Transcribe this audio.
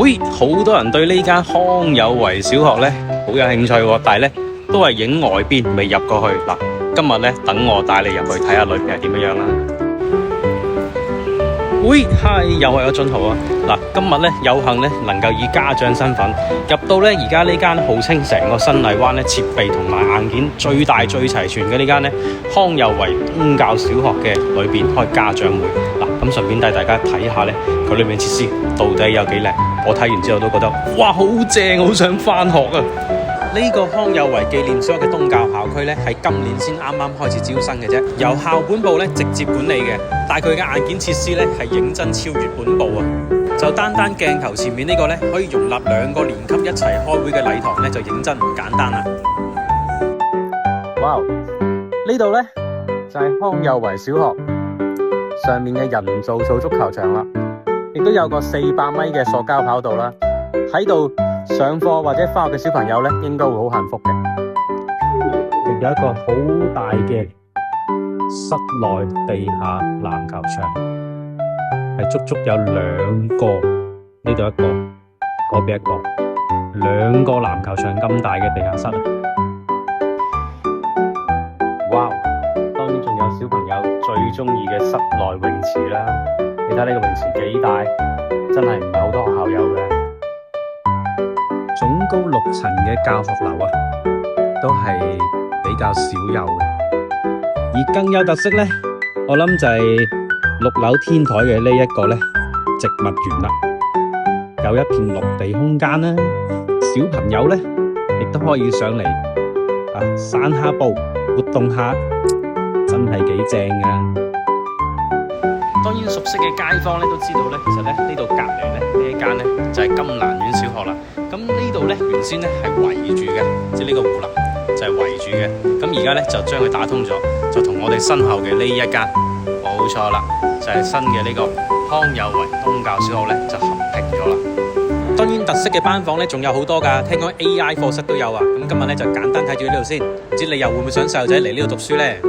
喂，好多人對呢間康有為小學呢好有興趣喎，但係呢都係影外邊，未入過去。嗱，今日呢等我帶你入去睇下裏邊係點樣啦。喂，係又係我俊豪啊！嗱，今日呢有幸呢能夠以家長身份入到呢而家呢間號稱成個新荔灣呢設備同埋硬件最大最齊全嘅呢間呢康有為宗教小學嘅裏邊開家長會。嗱，咁順便帶大家睇下呢佢裏面設施到底有幾靚。我睇完之後都覺得哇，好正，好想返學啊！呢個康有為紀念小學嘅東教校區呢，係今年先啱啱開始招生嘅啫，由校本部呢直接管理嘅。但係佢嘅硬件設施呢，係認真超越本部啊！就單單鏡頭前面呢個呢，可以容納2個年級一齊開會嘅禮堂呢，就認真唔簡單啦！哇，呢度呢，就係康有為小學上面嘅人造足球場啦。亦都有個400米嘅塑膠跑道啦，喺度上課或者返學嘅小朋友呢，應該會好幸福嘅。亦有一個好大嘅室內地下籃球場，係足足有2個，呢度一個，嗰邊一個，2個籃球場咁大嘅地下室啊！哇，當然仲有小朋友最中意嘅室內泳池啦。你睇呢個泳池幾大，真係唔係好多學校有嘅。總高6層嘅教學樓啊，都係比較少有嘅。而更有特色呢，我諗就係6樓天台嘅呢一個呢植物園啦，有一片綠地空間啦，小朋友呢亦都可以上嚟散下步，活動下，真係幾正㗎。當然熟悉嘅街坊咧都知道咧，其實咧呢度隔離咧呢一間咧就係金蘭苑小學啦。咁呢度咧原先咧係圍住嘅，即係呢個護欄就係圍住嘅。咁而家咧就將佢打通咗，就同我哋身後嘅呢一間冇錯啦，就係新嘅呢個康有為宗教小學咧就合併咗啦。當然特色嘅班房咧仲有好多㗎，聽講 AI 課室都有啊。咁今日咧就簡單睇住呢度先，唔知你又會唔會想細路仔嚟呢度讀書咧？